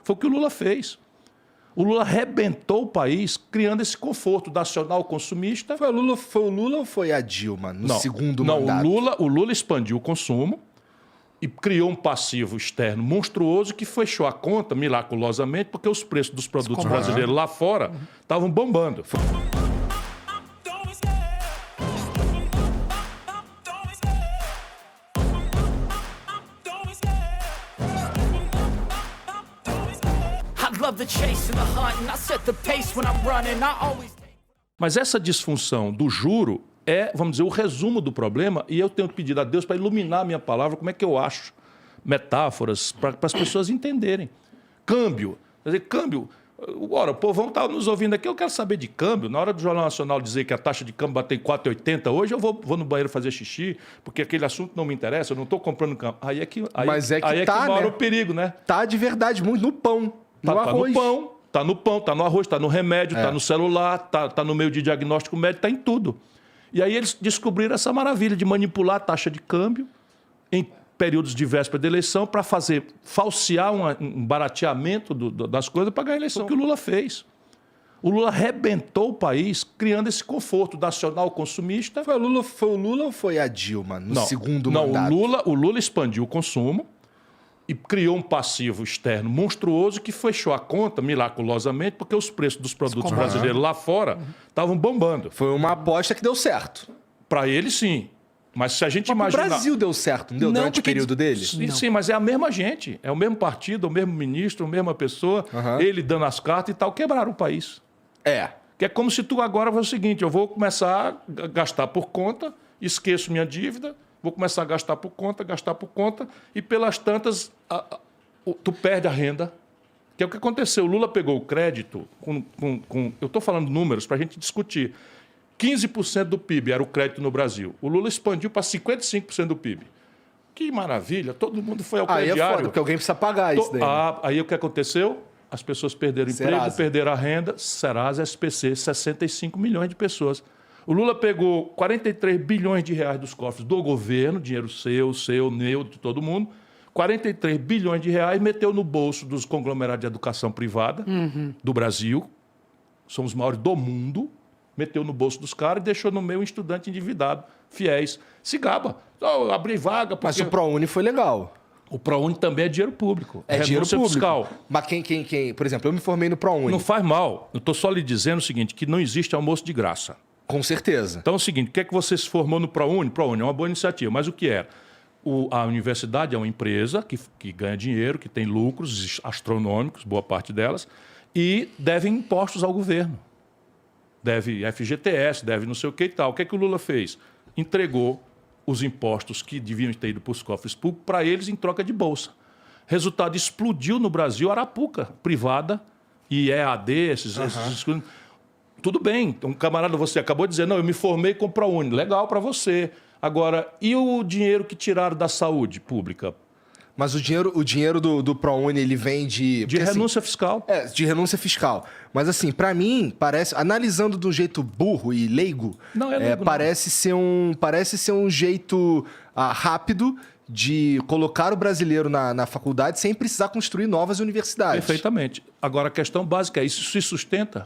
Foi o que o Lula fez. O Lula arrebentou o país criando esse conforto nacional consumista. Foi o Lula ou foi a Dilma no segundo mandato? Não, o Lula expandiu o consumo e criou um passivo externo monstruoso que fechou a conta miraculosamente porque os preços dos produtos brasileiros lá fora estavam bombando. Mas essa disfunção do juro é, vamos dizer, o resumo do problema, e eu tenho pedido a Deus para iluminar a minha palavra, como é que eu acho metáforas para as pessoas entenderem. Câmbio. Quer dizer, câmbio. Ora, o povão está nos ouvindo aqui, eu quero saber de câmbio. Na hora do Jornal Nacional dizer que a taxa de câmbio bateu em 4,80 hoje, eu vou no banheiro fazer xixi, porque aquele assunto não me interessa, eu não estou comprando câmbio. Aí é que mora o perigo, né? Tá de verdade muito no pão, no arroz. Tá no pão, tá no arroz, tá no remédio, tá no celular, tá no meio de diagnóstico médico, tá em tudo. E aí eles descobriram essa maravilha de manipular a taxa de câmbio em períodos de véspera de eleição para falsear um barateamento das coisas para ganhar a eleição. Foi o que o Lula fez. O Lula arrebentou o país criando esse conforto nacional consumista. Foi o Lula ou foi a Dilma no segundo mandato? Não, o Lula expandiu o consumo e criou um passivo externo monstruoso que fechou a conta miraculosamente porque os preços dos produtos brasileiros lá fora estavam bombando. Foi uma aposta que deu certo. Para ele, sim. Mas se a gente imaginar... O Brasil deu certo, não deu durante o período dele? Sim, mas é a mesma gente. É o mesmo partido, o mesmo ministro, a mesma pessoa, ele dando as cartas e tal, quebraram o país. Que é como se tu agora fosse o seguinte, eu vou começar a gastar por conta, esqueço minha dívida, vou começar a gastar por conta, e pelas tantas, tu perde a renda. Que é o que aconteceu. O Lula pegou o crédito eu estou falando números para a gente discutir. 15% do PIB era o crédito no Brasil. O Lula expandiu para 55% do PIB. Que maravilha, todo mundo foi ao crediário. Aí é foda, porque alguém precisa pagar isso daí. Aí o que aconteceu? As pessoas perderam o emprego, perderam a renda. Serasa, SPC, 65 milhões de pessoas. O Lula pegou 43 bilhões de reais dos cofres do governo, dinheiro seu, meu, de todo mundo, 43 bilhões de reais, meteu no bolso dos conglomerados de educação privada do Brasil, são os maiores do mundo, meteu no bolso dos caras e deixou no meio um estudante endividado, fiéis. Se gaba. Abrir vaga... Mas o ProUni foi legal. O ProUni também é dinheiro público. É dinheiro público. Fiscal. Mas por exemplo, eu me formei no ProUni. Não faz mal. Eu estou só lhe dizendo o seguinte, que não existe almoço de graça. Com certeza. Então é o seguinte, o que é que você se formou no ProUni? ProUni é uma boa iniciativa, mas o que é? A universidade é uma empresa que ganha dinheiro, que tem lucros astronômicos, boa parte delas, e deve impostos ao governo. Deve FGTS, deve não sei o que e tal. O que é que o Lula fez? Entregou os impostos que deviam ter ido para os cofres públicos para eles em troca de bolsa. Resultado, explodiu no Brasil a Arapuca privada e EAD, esses tudo bem, um camarada, você acabou de dizer, não, eu me formei com o ProUni, legal para você. Agora, e o dinheiro que tiraram da saúde pública? Mas o dinheiro do ProUni, ele vem de... De renúncia fiscal. De renúncia fiscal. Mas assim, para mim, parece, analisando de um jeito burro e leigo, parece ser um jeito rápido de colocar o brasileiro na faculdade sem precisar construir novas universidades. Perfeitamente. Agora, a questão básica é, isso se sustenta?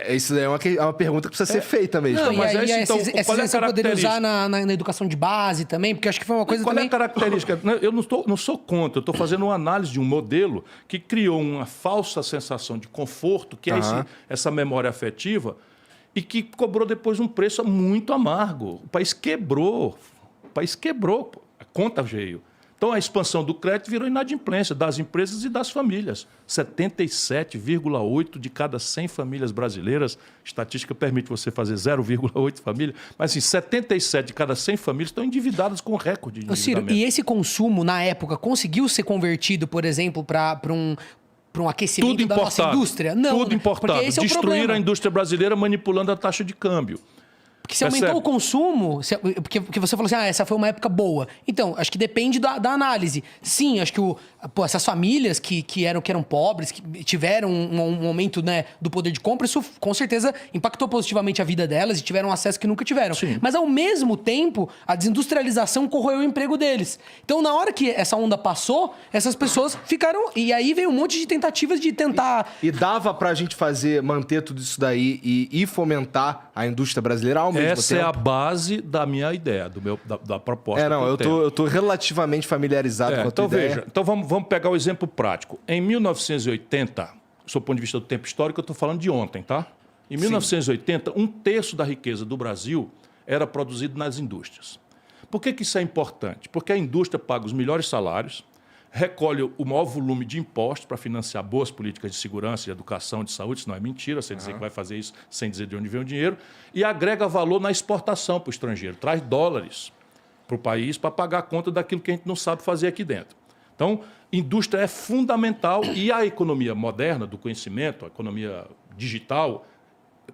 Isso é uma pergunta que precisa ser feita mesmo. Não, mas então, qual é a característica? Poderia usar na educação de base também, porque acho que foi uma coisa também... Qual é a característica? Eu não sou contra, eu estou fazendo uma análise de um modelo que criou uma falsa sensação de conforto, que é essa memória afetiva, e que cobrou depois um preço muito amargo. O país quebrou, a conta veio. Então, a expansão do crédito virou inadimplência das empresas e das famílias. 77,8 de cada 100 famílias brasileiras, estatística permite você fazer 0,8 famílias, mas assim, 77 de cada 100 famílias estão endividadas com recorde de endividamento. Ciro, e esse consumo, na época, conseguiu ser convertido, por exemplo, para um aquecimento da nossa indústria? Não, tudo importado. Destruíram a indústria brasileira manipulando a taxa de câmbio. Porque se aumentou o consumo, porque você falou assim, essa foi uma época boa. Então, acho que depende da análise. Sim, acho que essas famílias que eram pobres, que tiveram um aumento, né, do poder de compra, isso com certeza impactou positivamente a vida delas e tiveram acesso que nunca tiveram. Sim. Mas, ao mesmo tempo, a desindustrialização corroeu o emprego deles. Então, na hora que essa onda passou, essas pessoas ficaram... E aí veio um monte de tentativas de tentar... E dava pra gente manter tudo isso daí e fomentar a indústria brasileira ao mesmo tempo? Essa é a base da minha ideia, da proposta. Eu tô relativamente familiarizado com a tua ideia. Veja, então vamos pegar o exemplo prático. Em 1980, do ponto de vista do tempo histórico, eu estou falando de ontem, tá? Em 1980, 1/3 da riqueza do Brasil era produzido nas indústrias. Por que isso é importante? Porque a indústria paga os melhores salários, recolhe o maior volume de impostos para financiar boas políticas de segurança, de educação, de saúde, isso não é mentira, você dizer que vai fazer isso sem dizer de onde vem o dinheiro, e agrega valor na exportação para o estrangeiro, traz dólares para o país para pagar a conta daquilo que a gente não sabe fazer aqui dentro. Então, indústria é fundamental e a economia moderna do conhecimento, a economia digital,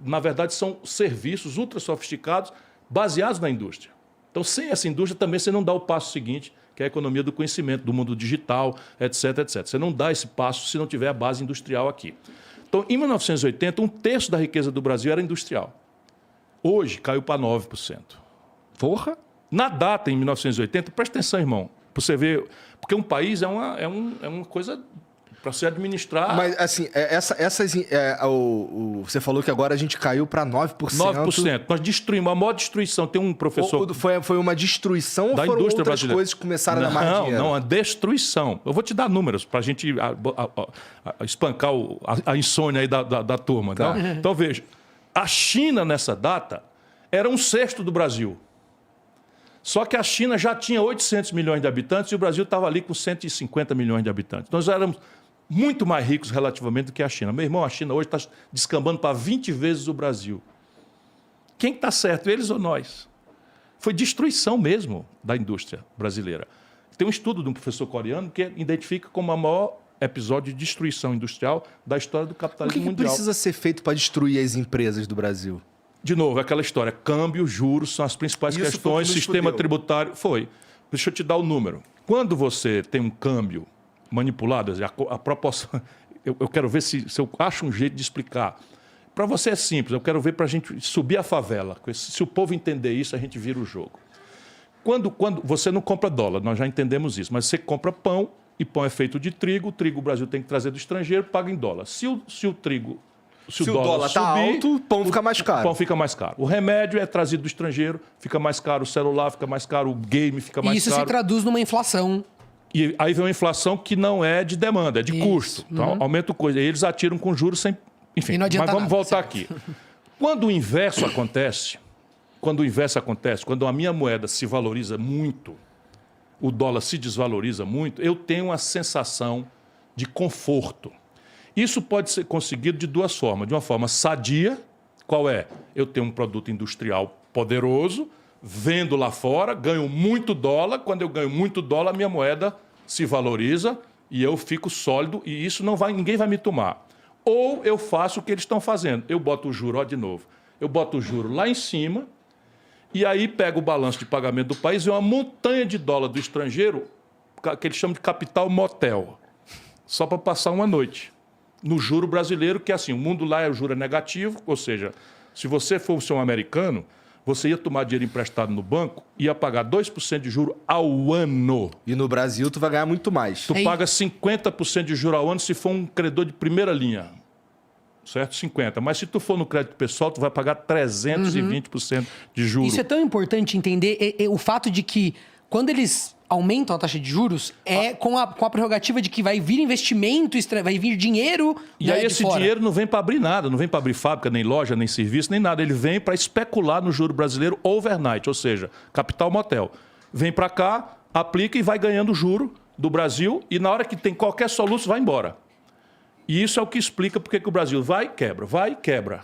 na verdade são serviços ultra sofisticados baseados na indústria. Então, sem essa indústria também você não dá o passo seguinte, que é a economia do conhecimento, do mundo digital, etc, etc. Você não dá esse passo se não tiver a base industrial aqui. Então, em 1980, 1/3 da riqueza do Brasil era industrial. Hoje, caiu para 9%. Porra! Na data, em 1980, presta atenção, irmão, para você ver... Porque um país é uma coisa... para se administrar... Mas, assim, você falou que agora a gente caiu para 9%. 9%. Nós destruímos. A maior destruição. Tem um professor... Foi uma destruição da ou foram indústria outras brasileira. coisas que começaram a dar mais dinheiro? Não, a destruição. Eu vou te dar números para a gente espancar a insônia aí da turma. Tá. Então, veja. A China, nessa data, era 1/6 do Brasil. Só que a China já tinha 800 milhões de habitantes e o Brasil estava ali com 150 milhões de habitantes. Nós éramos muito mais ricos relativamente do que a China. Meu irmão, a China hoje está descambando para 20 vezes o Brasil. Quem está certo, eles ou nós? Foi destruição mesmo da indústria brasileira. Tem um estudo de um professor coreano que identifica como o maior episódio de destruição industrial da história do capitalismo mundial. O que precisa ser feito para destruir as empresas do Brasil? De novo, aquela história. Câmbio, juros são as principais questões. Sistema tributário. Deixa eu te dar o número. Quando você tem um câmbio manipulado, a proporção... Eu quero ver se eu acho um jeito de explicar. Para você é simples. Eu quero ver para a gente subir a favela. Se o povo entender isso, a gente vira o jogo. Quando você não compra dólar, nós já entendemos isso. Mas você compra pão, e pão é feito de trigo. O trigo o Brasil tem que trazer do estrangeiro, paga em dólar. Se o dólar está alto, o pão fica mais caro. O pão fica mais caro. O remédio é trazido do estrangeiro, fica mais caro. O celular fica mais caro. O game fica mais caro. E isso se traduz numa inflação. E aí vem uma inflação que não é de demanda, é de custo. Então, aumenta o custo. Aí eles atiram com juros sem... Enfim, mas vamos voltar aqui. Quando o inverso acontece, quando a minha moeda se valoriza muito, o dólar se desvaloriza muito, eu tenho uma sensação de conforto. Isso pode ser conseguido de duas formas. De uma forma sadia, qual é? Eu tenho um produto industrial poderoso, vendo lá fora, ganho muito dólar. Quando eu ganho muito dólar, a minha moeda se valoriza e eu fico sólido e isso ninguém vai me tomar. Ou eu faço o que eles estão fazendo. Eu boto o juro, de novo. Eu boto o juro lá em cima e aí pego o balanço de pagamento do país e uma montanha de dólar do estrangeiro, que eles chamam de capital motel, só para passar uma noite. No juro brasileiro, que é assim, o mundo lá o juro é negativo, ou seja, se você fosse um americano, você ia tomar dinheiro emprestado no banco e ia pagar 2% de juro ao ano. E no Brasil tu vai ganhar muito mais. Tu paga 50% de juro ao ano se for um credor de primeira linha. Certo? 50%. Mas se tu for no crédito pessoal, tu vai pagar 320% de juros. Isso é tão importante entender o fato de que quando eles aumentam a taxa de juros, com a prerrogativa de que vai vir investimento, vai vir dinheiro. E aí esse dinheiro não vem para abrir nada, não vem para abrir fábrica, nem loja, nem serviço, nem nada. Ele vem para especular no juro brasileiro overnight, ou seja, capital motel. Vem para cá, aplica e vai ganhando juro do Brasil e na hora que tem qualquer soluço, vai embora. E isso é o que explica porque que o Brasil vai e quebra.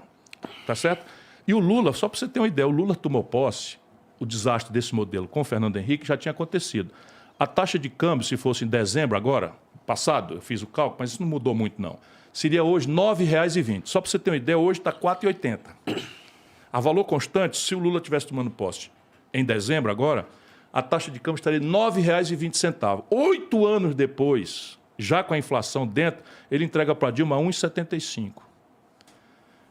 Tá certo? E o Lula, só para você ter uma ideia, o Lula tomou posse. O desastre desse modelo com o Fernando Henrique já tinha acontecido. A taxa de câmbio, se fosse em dezembro agora, passado, eu fiz o cálculo, mas isso não mudou muito não. Seria hoje R$ 9,20. Só para você ter uma ideia, hoje está R$ 4,80. A valor constante, se o Lula tivesse tomando posse em dezembro agora, a taxa de câmbio estaria R$ 9,20. 8 anos depois, já com a inflação dentro, ele entrega para Dilma 1,75.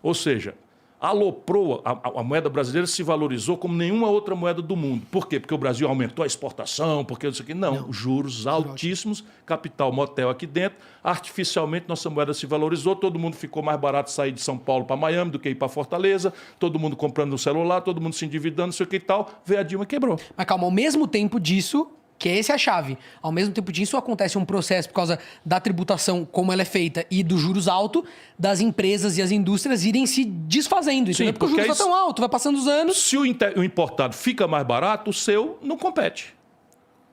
Ou seja, aloprou, a moeda brasileira se valorizou como nenhuma outra moeda do mundo. Por quê? Porque o Brasil aumentou a exportação, porque isso aqui. Não, juros altíssimos, capital motel aqui dentro, artificialmente nossa moeda se valorizou, todo mundo ficou mais barato sair de São Paulo para Miami do que ir para Fortaleza, todo mundo comprando um celular, todo mundo se endividando, não sei o que e tal, veio a Dilma e quebrou. Mas calma, ao mesmo tempo disso, que essa é a chave, ao mesmo tempo disso acontece um processo por causa da tributação, como ela é feita, e dos juros altos, das empresas e as indústrias irem se desfazendo, entendeu? Sim, porque o juros está tão alto, vai passando os anos. Se o importado fica mais barato, o seu não compete.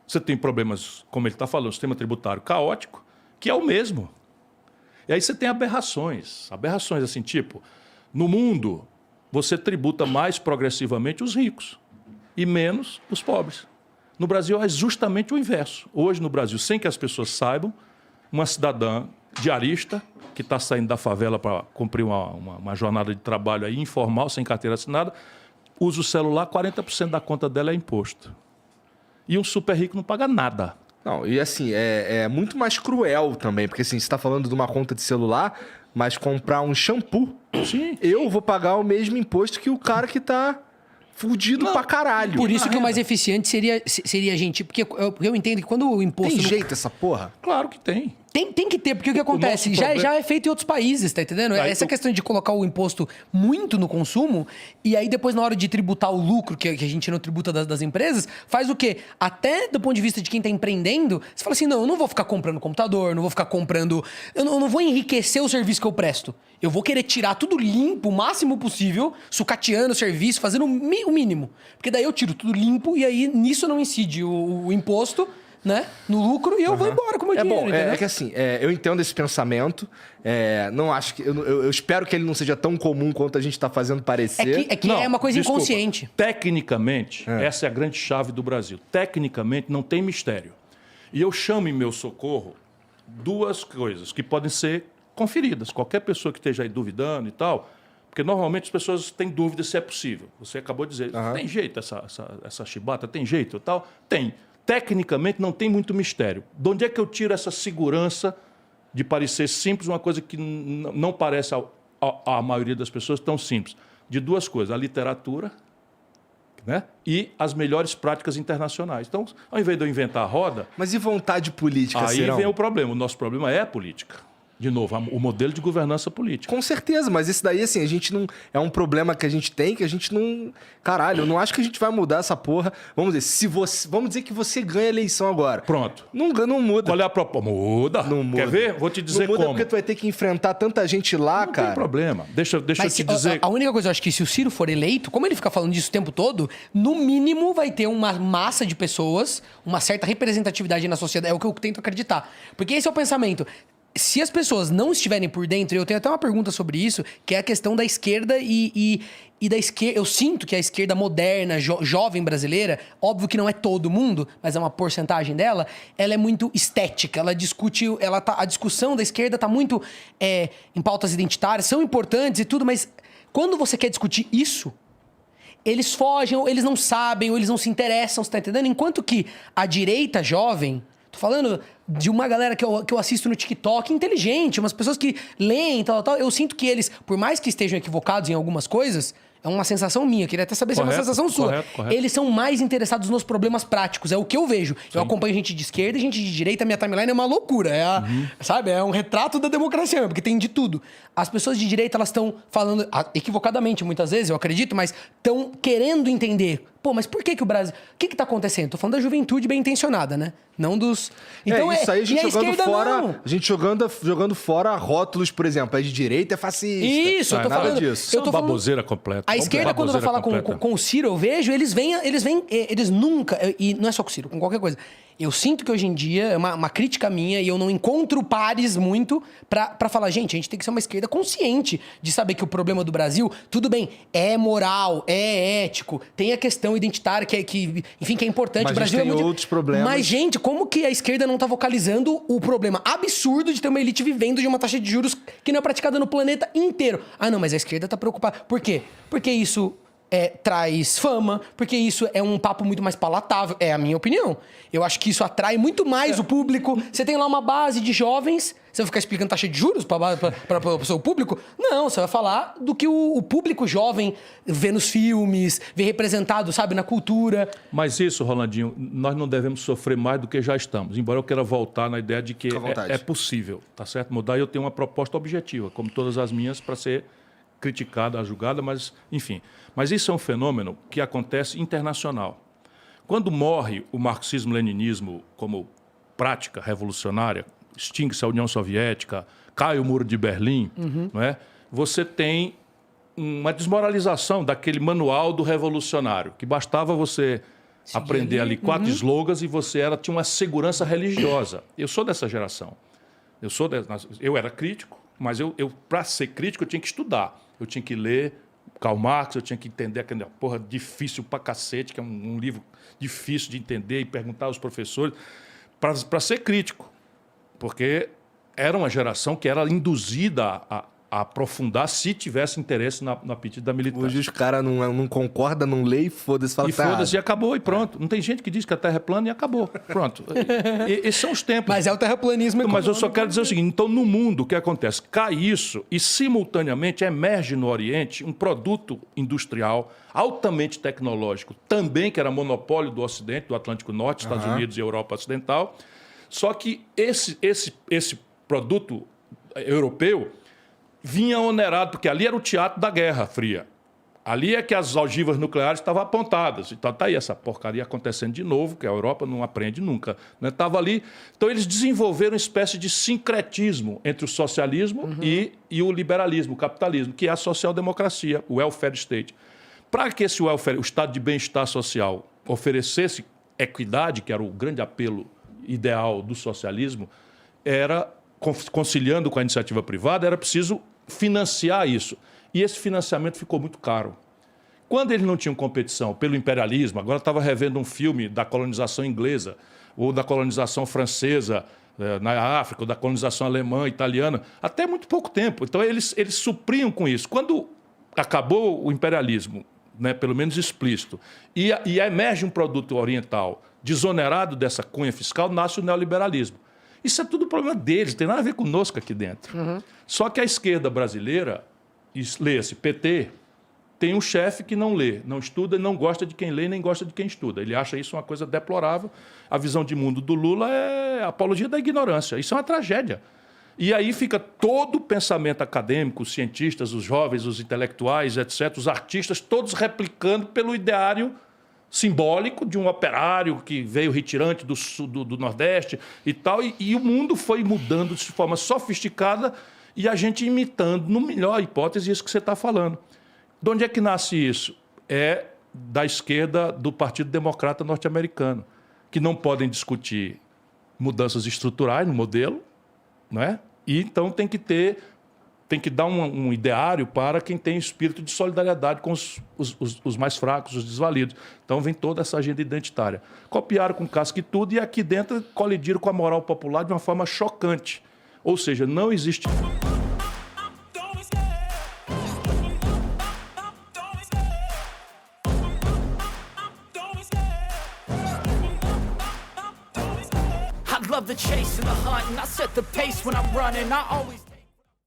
Você tem problemas, como ele está falando, sistema tributário caótico, que é o mesmo. E aí você tem aberrações. Aberrações assim, tipo, no mundo, você tributa mais progressivamente os ricos e menos os pobres. No Brasil é justamente o inverso. Hoje, no Brasil, sem que as pessoas saibam, uma cidadã diarista que está saindo da favela para cumprir uma jornada de trabalho aí, informal, sem carteira assinada, usa o celular, 40% da conta dela é imposto. E um super rico não paga nada. Não, e assim, é muito mais cruel também, porque assim, você está falando de uma conta de celular, mas comprar um shampoo, Sim. eu vou pagar o mesmo imposto que o cara que está fudido pra caralho. Por isso que o mais eficiente seria a gente. Porque eu entendo que quando o imposto... Tem jeito essa porra? Claro que tem. Tem que ter, porque o que acontece? Já é feito em outros países, tá entendendo? Aí Essa questão de colocar o imposto muito no consumo, e aí depois na hora de tributar o lucro, que a gente não tributa das empresas, faz o quê? Até do ponto de vista de quem tá empreendendo, você fala assim, não, eu não vou ficar comprando computador, não vou ficar comprando... Eu não vou enriquecer o serviço que eu presto. Eu vou querer tirar tudo limpo, o máximo possível, sucateando o serviço, fazendo o mínimo. Porque daí eu tiro tudo limpo e aí nisso não incide o imposto, né, no lucro, e eu vou embora com o meu dinheiro. Bom, é que assim, eu entendo esse pensamento, não acho que... Eu espero que ele não seja tão comum quanto a gente está fazendo parecer. É que Não, é uma coisa desculpa. inconsciente. Tecnicamente, essa é a grande chave do Brasil. Tecnicamente, não tem mistério. E eu chamo em meu socorro duas coisas que podem ser conferidas. Qualquer pessoa que esteja aí duvidando e tal, porque normalmente as pessoas têm dúvida se é possível. Você acabou de dizer, tem jeito essa chibata? Tem jeito e tal? Tem. Tecnicamente, não tem muito mistério. De onde é que eu tiro essa segurança de parecer simples, uma coisa que não parece à maioria das pessoas tão simples? De duas coisas, a literatura, né, e as melhores práticas internacionais. Então, ao invés de eu inventar a roda... Mas e vontade política, aí Cirão? vem o problema. O nosso problema é a política. De novo, o modelo de governança política. Com certeza, mas isso daí, assim, a gente não... É um problema que a gente tem, que a gente não... Caralho, eu não acho que a gente vai mudar essa porra. Vamos dizer que você ganha a eleição agora. Pronto. Não muda. Qual é a proposta? Muda. Não muda. Quer ver? Vou te dizer não muda como. porque tu vai ter que enfrentar tanta gente lá, Não cara. tem problema. Deixa eu te dizer... A única coisa, eu acho que se o Ciro for eleito, como ele fica falando disso o tempo todo, no mínimo vai ter uma massa de pessoas, uma certa representatividade na sociedade. É o que eu tento acreditar. Porque esse é o pensamento. Se as pessoas não estiverem por dentro, eu tenho até uma pergunta sobre isso, que é a questão da esquerda e da esquerda. Eu sinto que a esquerda moderna, jovem brasileira, óbvio que não é todo mundo, mas é uma porcentagem dela, ela é muito estética, ela discute, a discussão da esquerda está muito em pautas identitárias, são importantes e tudo, mas quando você quer discutir isso, eles fogem, ou eles não sabem, ou eles não se interessam, você tá entendendo? Enquanto que a direita jovem... Tô falando de uma galera que eu assisto no TikTok, inteligente, umas pessoas que leem, tal. Eu sinto que eles, por mais que estejam equivocados em algumas coisas, é uma sensação minha, queria até saber se é uma sensação sua. Correto. Eles são mais interessados nos problemas práticos, é o que eu vejo. Sim. Eu acompanho gente de esquerda e gente de direita, minha timeline é uma loucura. Sabe? É um retrato da democracia, porque tem de tudo. As pessoas de direita, elas estão falando, equivocadamente muitas vezes, eu acredito, mas estão querendo entender. Pô, mas por que o Brasil... O que tá acontecendo? Tô falando da juventude bem intencionada, né? Não dos... Então isso aí a gente jogando fora... Não. A gente jogando fora rótulos, por exemplo. É de direita, é fascista. Isso, eu tô nada falando... disso. Eu tô falando... baboseira completa. A esquerda, quando vai falar com o Ciro, eu vejo, eles nunca... E não é só com o Ciro, com qualquer coisa. Eu sinto que hoje em dia, é uma crítica minha, e eu não encontro pares muito pra falar, gente, a gente tem que ser uma esquerda consciente de saber que o problema do Brasil, tudo bem, é moral, é ético, tem a questão questão identitária enfim, que é importante. Mas o Brasil a gente tem outros problemas. Mas, gente, como que a esquerda não tá vocalizando o problema absurdo de ter uma elite vivendo de uma taxa de juros que não é praticada no planeta inteiro? Ah, não, mas a esquerda tá preocupada. Por quê? Porque isso traz fama, porque isso é um papo muito mais palatável. É a minha opinião. Eu acho que isso atrai muito mais o público. Você tem lá uma base de jovens, você vai ficar explicando taxa de juros para o seu público? Não, você vai falar do que o público jovem vê nos filmes, vê representado, sabe, na cultura. Mas isso, Rolandinho, nós não devemos sofrer mais do que já estamos. Embora eu queira voltar na ideia de que é possível, tá certo? Mudar, e eu tenho uma proposta objetiva, como todas as minhas, para ser criticada, julgada, mas, enfim. Mas isso é um fenômeno que acontece internacional. Quando morre o marxismo-leninismo como prática revolucionária, extingue-se a União Soviética, cai o Muro de Berlim, não é? Você tem uma desmoralização daquele manual do revolucionário, que bastava você aprender ali 4 slogans e você tinha uma segurança religiosa. Eu sou dessa geração. Eu era crítico, mas para ser crítico, eu tinha que estudar. Eu tinha que ler Karl Marx, eu tinha que entender aquela porra difícil pra cacete, que é um livro difícil de entender, e perguntar aos professores, para ser crítico. Porque era uma geração que era induzida a aprofundar se tivesse interesse no apetite da militância. Hoje os caras não concordam, não lê e foda-se. E foda-se, e acabou, e pronto. Não tem gente que diz que a Terra é plana e acabou. Pronto. Esses são os tempos. Mas é o terraplanismo econômico. Mas eu só quero dizer o seguinte, então no mundo o que acontece? Cai isso e simultaneamente emerge no Oriente um produto industrial altamente tecnológico, também que era monopólio do Ocidente, do Atlântico Norte, Estados Unidos e Europa Ocidental. Só que esse produto europeu vinha onerado, porque ali era o teatro da Guerra Fria. Ali é que as ogivas nucleares estavam apontadas. Então está aí essa porcaria acontecendo de novo, que a Europa não aprende nunca. Estava ali. Então eles desenvolveram uma espécie de sincretismo entre o socialismo e o liberalismo, o capitalismo, que é a social-democracia, o welfare state. Para que esse welfare, o estado de bem-estar social, oferecesse equidade, que era o grande apelo ideal do socialismo, era, conciliando com a iniciativa privada, era preciso financiar isso. E esse financiamento ficou muito caro. Quando eles não tinham competição pelo imperialismo, agora estava revendo um filme da colonização inglesa, ou da colonização francesa na África, ou da colonização alemã, italiana, até muito pouco tempo. Então eles supriam com isso. Quando acabou o imperialismo, pelo menos explícito, e emerge um produto oriental desonerado dessa cunha fiscal, nasce o neoliberalismo. Isso é tudo problema deles, não tem nada a ver conosco aqui dentro. Só que a esquerda brasileira, lê-se PT, tem um chefe que não lê, não estuda, não gosta de quem lê, nem gosta de quem estuda. Ele acha isso uma coisa deplorável. A visão de mundo do Lula é a apologia da ignorância. Isso é uma tragédia. E aí fica todo o pensamento acadêmico, os cientistas, os jovens, os intelectuais, etc., os artistas, todos replicando pelo ideário simbólico de um operário que veio retirante do sul, do Nordeste e tal. E o mundo foi mudando de forma sofisticada e a gente imitando, no melhor hipótese, isso que você está falando. De onde é que nasce isso? É da esquerda do Partido Democrata norte-americano, que não podem discutir mudanças estruturais no modelo, não é? E então tem que dar um ideário para quem tem espírito de solidariedade com os mais fracos, os desvalidos. Então vem toda essa agenda identitária. Copiaram com casca e tudo, e aqui dentro colidiram com a moral popular de uma forma chocante. Ou seja, não existe... I love the chase and the hunt, and I set the pace when I'm running. I always